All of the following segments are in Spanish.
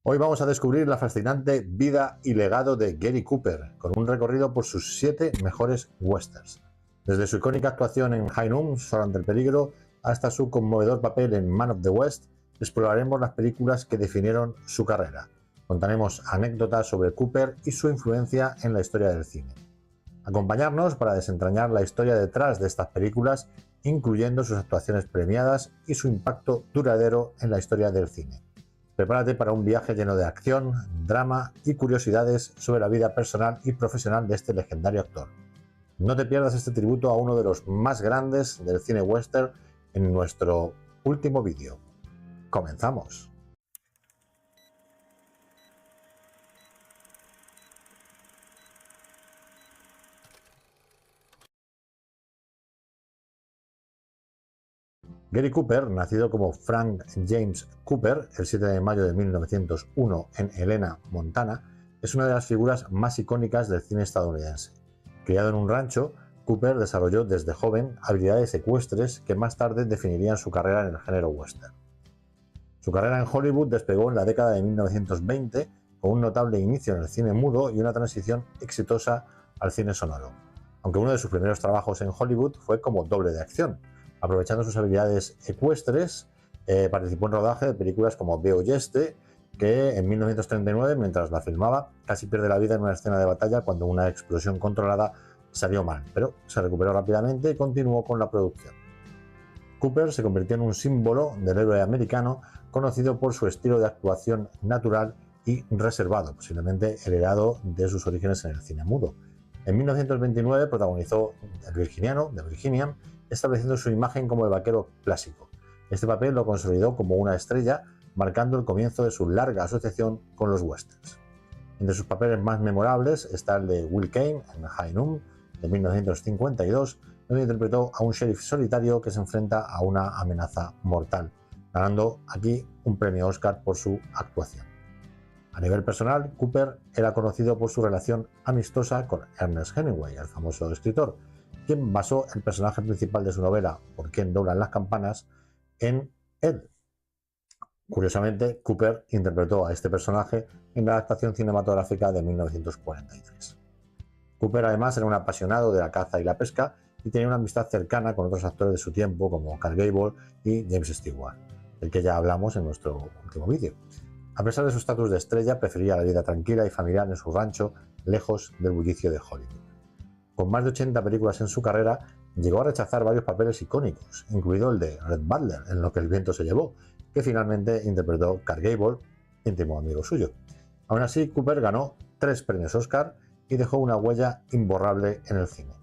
Hoy vamos a descubrir la fascinante vida y legado de Gary Cooper, con un recorrido por sus 7 mejores westerns. Desde su icónica actuación en High Noon, Solo ante el peligro, hasta su conmovedor papel en Man of the West, exploraremos las películas que definieron su carrera. Contaremos anécdotas sobre Cooper y su influencia en la historia del cine. Acompañarnos para desentrañar la historia detrás de estas películas, incluyendo sus actuaciones premiadas y su impacto duradero en la historia del cine. Prepárate para un viaje lleno de acción, drama y curiosidades sobre la vida personal y profesional de este legendario actor. No te pierdas este tributo a uno de los más grandes del cine western en nuestro último vídeo. ¡Comenzamos! Gary Cooper, nacido como Frank James Cooper el 7 de mayo de 1901 en Helena, Montana, es una de las figuras más icónicas del cine estadounidense. Criado en un rancho, Cooper desarrolló desde joven habilidades ecuestres que más tarde definirían su carrera en el género western. Su carrera en Hollywood despegó en la década de 1920 con un notable inicio en el cine mudo y una transición exitosa al cine sonoro, aunque uno de sus primeros trabajos en Hollywood fue como doble de acción. Aprovechando sus habilidades ecuestres, participó en rodaje de películas como Veo Yeste, que en 1939, mientras la filmaba, casi pierde la vida en una escena de batalla cuando una explosión controlada salió mal, pero se recuperó rápidamente y continuó con la producción. Cooper se convirtió en un símbolo del héroe americano, conocido por su estilo de actuación natural y reservado, posiblemente heredado de sus orígenes en el cine mudo. En 1929 protagonizó El Virginiano, de Virginia, estableciendo su imagen como el vaquero clásico. Este papel lo consolidó como una estrella, marcando el comienzo de su larga asociación con los westerns. Entre sus papeles más memorables está el de Will Kane en High Noon, de 1952, donde interpretó a un sheriff solitario que se enfrenta a una amenaza mortal, ganando aquí un premio Oscar por su actuación. A nivel personal, Cooper era conocido por su relación amistosa con Ernest Hemingway, el famoso escritor, quien basó el personaje principal de su novela ¿Por quién doblan las campanas? En él. Curiosamente, Cooper interpretó a este personaje en la adaptación cinematográfica de 1943. Cooper además era un apasionado de la caza y la pesca y tenía una amistad cercana con otros actores de su tiempo como Clark Gable y James Stewart, del que ya hablamos en nuestro último vídeo. A pesar de su estatus de estrella, prefería la vida tranquila y familiar en su rancho, lejos del bullicio de Hollywood. Con más de 80 películas en su carrera, llegó a rechazar varios papeles icónicos, incluido el de Red Butler, en Lo que el viento se llevó, que finalmente interpretó Clark Gable, íntimo amigo suyo. Aún así, Cooper ganó 3 premios Oscar y dejó una huella imborrable en el cine.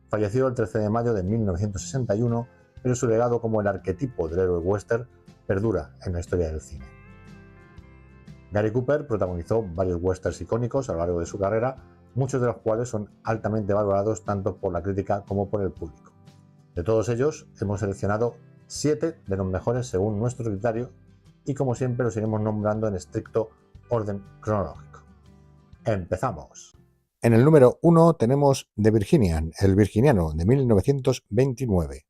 Falleció el 13 de mayo de 1961, pero su legado como el arquetipo del héroe western perdura en la historia del cine. Gary Cooper protagonizó varios westerns icónicos a lo largo de su carrera, muchos de los cuales son altamente valorados tanto por la crítica como por el público. De todos ellos, hemos seleccionado 7 de los mejores según nuestro criterio y como siempre los iremos nombrando en estricto orden cronológico. ¡Empezamos! En el número 1 tenemos The Virginian, El Virginiano, de 1929.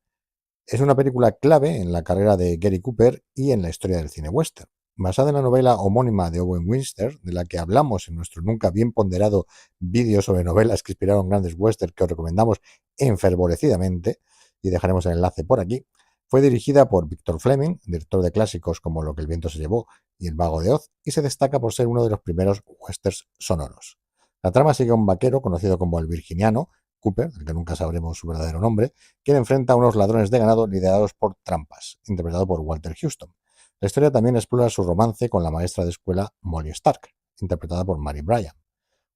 Es una película clave en la carrera de Gary Cooper y en la historia del cine western. Basada en la novela homónima de Owen Wister, de la que hablamos en nuestro nunca bien ponderado vídeo sobre novelas que inspiraron grandes westerns que os recomendamos enfervorecidamente, y dejaremos el enlace por aquí, fue dirigida por Victor Fleming, director de clásicos como Lo que el viento se llevó y El mago de Oz, y se destaca por ser uno de los primeros westerns sonoros. La trama sigue a un vaquero conocido como el Virginiano, Cooper, del que nunca sabremos su verdadero nombre, quien enfrenta a unos ladrones de ganado liderados por Trampas, interpretado por Walter Huston. La historia también explora su romance con la maestra de escuela Molly Stark, interpretada por Mary Bryan.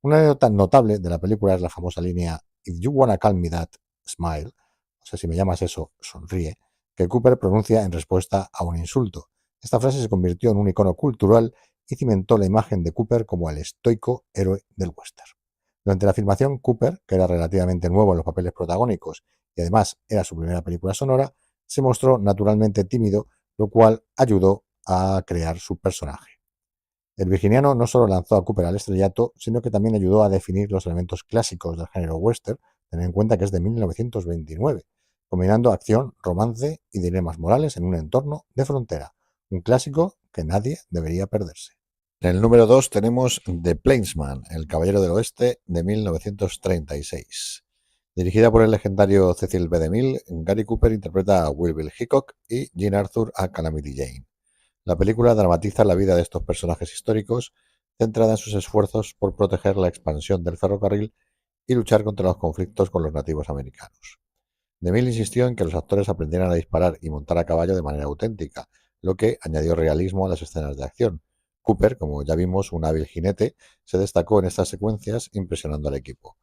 Una anécdota notable de la película es la famosa línea "If you wanna call me that, smile", o sea, si me llamas eso, sonríe, que Cooper pronuncia en respuesta a un insulto. Esta frase se convirtió en un icono cultural y cimentó la imagen de Cooper como el estoico héroe del western. Durante la filmación, Cooper, que era relativamente nuevo en los papeles protagónicos y además era su primera película sonora, se mostró naturalmente tímido, lo cual ayudó a crear su personaje. El Virginiano no solo lanzó a Cooper al estrellato, sino que también ayudó a definir los elementos clásicos del género western, teniendo en cuenta que es de 1929, combinando acción, romance y dilemas morales en un entorno de frontera, un clásico que nadie debería perderse. En el número 2 tenemos The Plainsman, El Caballero del Oeste, de 1936. Dirigida por el legendario Cecil B. DeMille, Gary Cooper interpreta a Will Bill Hickok y Jean Arthur a Calamity Jane. La película dramatiza la vida de estos personajes históricos, centrada en sus esfuerzos por proteger la expansión del ferrocarril y luchar contra los conflictos con los nativos americanos. DeMille insistió en que los actores aprendieran a disparar y montar a caballo de manera auténtica, lo que añadió realismo a las escenas de acción. Cooper, como ya vimos, un hábil jinete, se destacó en estas secuencias impresionando al equipo.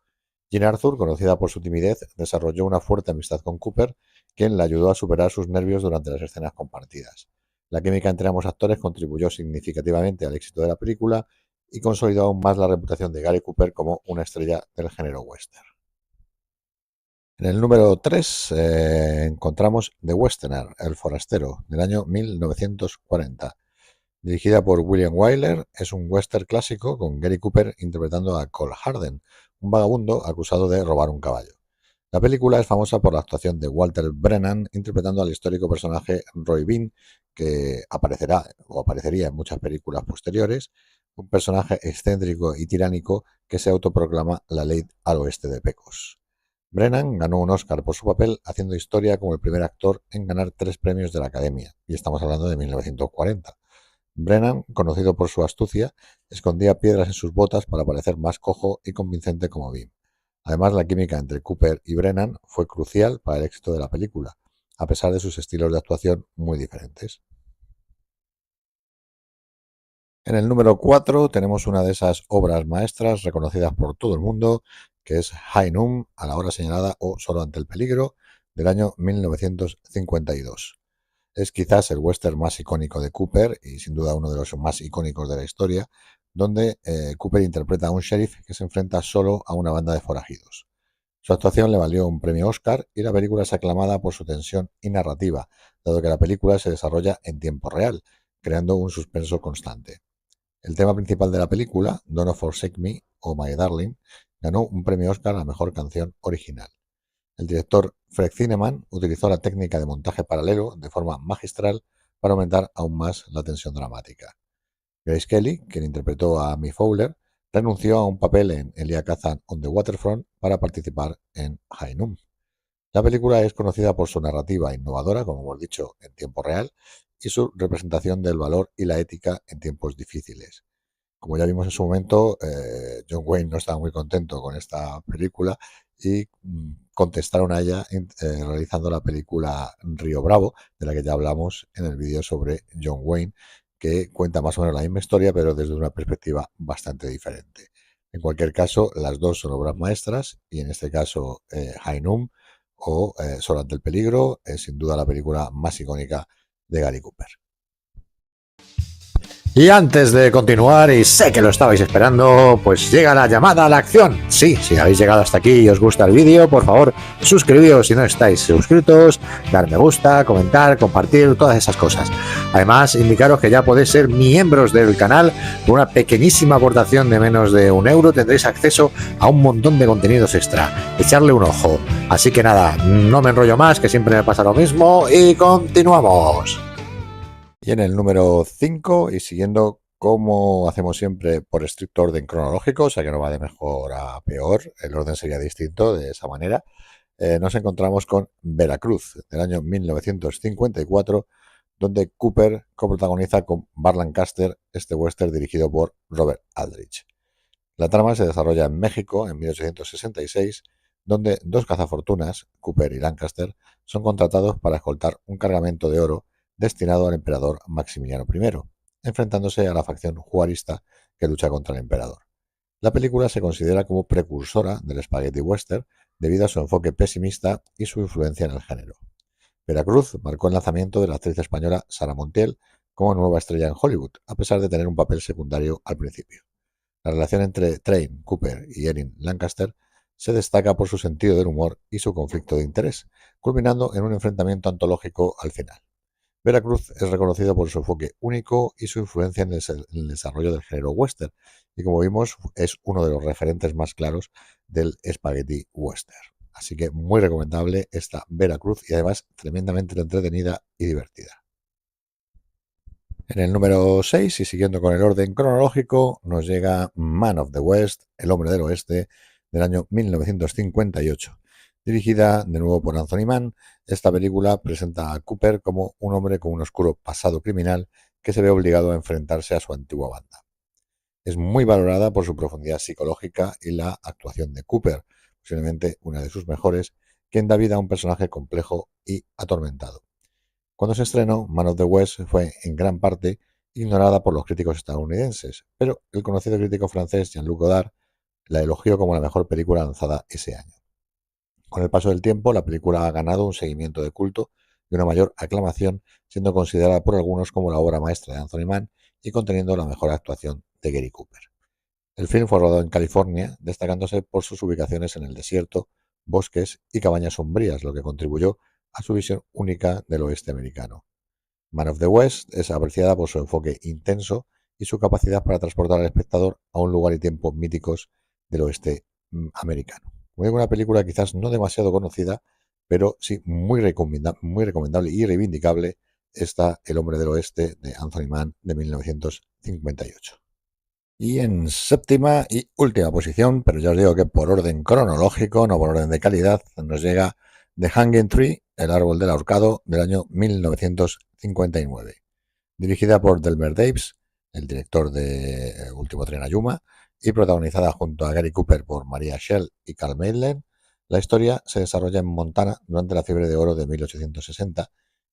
Jean Arthur, conocida por su timidez, desarrolló una fuerte amistad con Cooper, quien le ayudó a superar sus nervios durante las escenas compartidas. La química entre ambos actores contribuyó significativamente al éxito de la película y consolidó aún más la reputación de Gary Cooper como una estrella del género western. En el número 3 encontramos The Westerner, El Forastero, del año 1940. Dirigida por William Wyler, es un western clásico con Gary Cooper interpretando a Cole Harden, un vagabundo acusado de robar un caballo. La película es famosa por la actuación de Walter Brennan interpretando al histórico personaje Roy Bean, que aparecerá o aparecería en muchas películas posteriores, un personaje excéntrico y tiránico que se autoproclama la ley al oeste de Pecos. Brennan ganó un Oscar por su papel, haciendo historia como el primer actor en ganar 3 premios de la Academia, y estamos hablando de 1940. Brennan, conocido por su astucia, escondía piedras en sus botas para parecer más cojo y convincente como Bean. Además, la química entre Cooper y Brennan fue crucial para el éxito de la película, a pesar de sus estilos de actuación muy diferentes. En el número 4 tenemos una de esas obras maestras reconocidas por todo el mundo, que es High Noon, a la hora señalada o Solo ante el peligro, del año 1952. Es quizás el western más icónico de Cooper y sin duda uno de los más icónicos de la historia, donde Cooper interpreta a un sheriff que se enfrenta solo a una banda de forajidos. Su actuación le valió un premio Oscar y la película es aclamada por su tensión y narrativa, dado que la película se desarrolla en tiempo real, creando un suspenso constante. El tema principal de la película, Don't Forsake Me o My Darling, ganó un premio Oscar a la mejor canción original. El director Fred Zinnemann utilizó la técnica de montaje paralelo de forma magistral para aumentar aún más la tensión dramática. Grace Kelly, quien interpretó a Amy Fowler, renunció a un papel en Elia Kazan on the Waterfront para participar en High Noon. La película es conocida por su narrativa innovadora, como hemos dicho, en tiempo real, y su representación del valor y la ética en tiempos difíciles. Como ya vimos en su momento, John Wayne no estaba muy contento con esta película y contestaron a ella realizando la película Río Bravo, de la que ya hablamos en el vídeo sobre John Wayne, que cuenta más o menos la misma historia, pero desde una perspectiva bastante diferente. En cualquier caso, las dos son obras maestras y en este caso High Noon o Solo ante el peligro es sin duda la película más icónica de Gary Cooper. Y antes de continuar, y sé que lo estabais esperando, pues llega la llamada a la acción. Sí, si habéis llegado hasta aquí y os gusta el vídeo, por favor, suscribíos si no estáis suscritos, dar me gusta, comentar, compartir, todas esas cosas. Además, indicaros que ya podéis ser miembros del canal. Con una pequeñísima aportación de menos de €1 tendréis acceso a un montón de contenidos extra. Echarle un ojo. Así que nada, no me enrollo más, que siempre me pasa lo mismo, y continuamos. Y en el número 5, y siguiendo como hacemos siempre por estricto orden cronológico, o sea que no va de mejor a peor, el orden sería distinto de esa manera, nos encontramos con Veracruz, del año 1954, donde Cooper coprotagoniza con Burt Lancaster este western dirigido por Robert Aldrich. La trama se desarrolla en México en 1866, donde dos cazafortunas, Cooper y Lancaster, son contratados para escoltar un cargamento de oro destinado al emperador Maximiliano I, enfrentándose a la facción juarista que lucha contra el emperador. La película se considera como precursora del spaghetti western debido a su enfoque pesimista y su influencia en el género. Veracruz marcó el lanzamiento de la actriz española Sara Montiel como nueva estrella en Hollywood, a pesar de tener un papel secundario al principio. La relación entre Train, Cooper y Erin Lancaster se destaca por su sentido del humor y su conflicto de interés, culminando en un enfrentamiento antológico al final. Veracruz es reconocido por su enfoque único y su influencia en el desarrollo del género western, y como vimos es uno de los referentes más claros del spaghetti western. Así que muy recomendable esta Veracruz y además tremendamente entretenida y divertida. En el número 6, y siguiendo con el orden cronológico, nos llega Man of the West, El hombre del oeste, del año 1958. Dirigida de nuevo por Anthony Mann, esta película presenta a Cooper como un hombre con un oscuro pasado criminal que se ve obligado a enfrentarse a su antigua banda. Es muy valorada por su profundidad psicológica y la actuación de Cooper, posiblemente una de sus mejores, quien da vida a un personaje complejo y atormentado. Cuando se estrenó, Man of the West fue en gran parte ignorada por los críticos estadounidenses, pero el conocido crítico francés Jean-Luc Godard la elogió como la mejor película lanzada ese año. Con el paso del tiempo, la película ha ganado un seguimiento de culto y una mayor aclamación, siendo considerada por algunos como la obra maestra de Anthony Mann y conteniendo la mejor actuación de Gary Cooper. El film fue rodado en California, destacándose por sus ubicaciones en el desierto, bosques y cabañas sombrías, lo que contribuyó a su visión única del oeste americano. Man of the West es apreciada por su enfoque intenso y su capacidad para transportar al espectador a un lugar y tiempo míticos del oeste americano. Como digo, una película quizás no demasiado conocida, pero sí muy recomendable y reivindicable, está El hombre del oeste de Anthony Mann de 1958. Y en séptima y última posición, pero ya os digo que por orden cronológico, no por orden de calidad, nos llega The Hanging Tree, El árbol del ahorcado, del año 1959. Dirigida por Delmer Daves, el director de Último tren a Yuma, y protagonizada junto a Gary Cooper por Maria Schell y Carl Maitland, la historia se desarrolla en Montana durante la fiebre de oro de 1860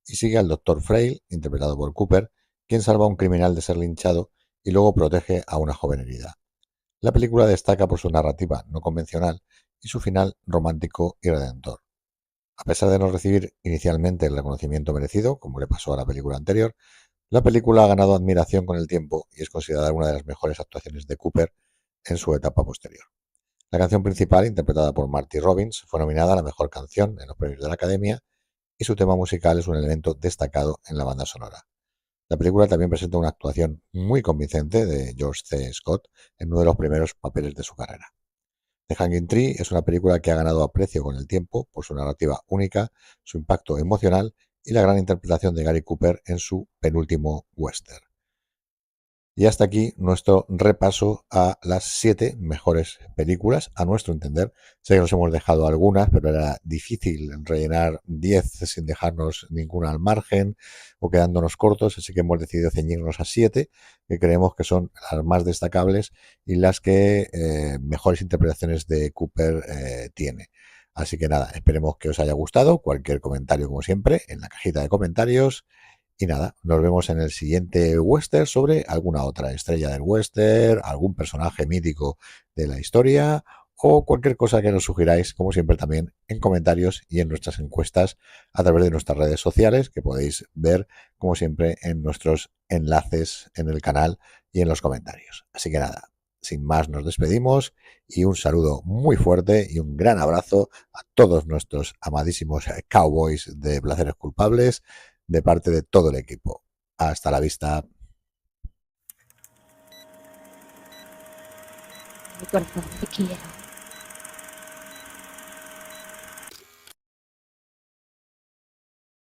y sigue al Dr. Frail, interpretado por Cooper, quien salva a un criminal de ser linchado y luego protege a una joven herida. La película destaca por su narrativa no convencional y su final romántico y redentor. A pesar de no recibir inicialmente el reconocimiento merecido, como le pasó a la película anterior, la película ha ganado admiración con el tiempo y es considerada una de las mejores actuaciones de Cooper en su etapa posterior. La canción principal, interpretada por Marty Robbins, fue nominada a la mejor canción en los premios de la Academia y su tema musical es un elemento destacado en la banda sonora. La película también presenta una actuación muy convincente de George C. Scott en uno de los primeros papeles de su carrera. The Hanging Tree es una película que ha ganado aprecio con el tiempo por su narrativa única, su impacto emocional y la gran interpretación de Gary Cooper en su penúltimo western. Y hasta aquí nuestro repaso a las 7 mejores películas, a nuestro entender. Sé que nos hemos dejado algunas, pero era difícil rellenar 10 sin dejarnos ninguna al margen o quedándonos cortos, así que hemos decidido ceñirnos a 7, que creemos que son las más destacables y las que mejores interpretaciones de Cooper tiene. Así que nada, esperemos que os haya gustado. Cualquier comentario, como siempre, en la cajita de comentarios. Y nada, nos vemos en el siguiente western sobre alguna otra estrella del western, algún personaje mítico de la historia o cualquier cosa que nos sugiráis, como siempre también en comentarios y en nuestras encuestas a través de nuestras redes sociales, que podéis ver como siempre en nuestros enlaces en el canal y en los comentarios. Así que nada, sin más nos despedimos y un saludo muy fuerte y un gran abrazo a todos nuestros amadísimos cowboys de Placeres Culpables de parte de todo el equipo. Hasta la vista. Mi corazón, te quiero.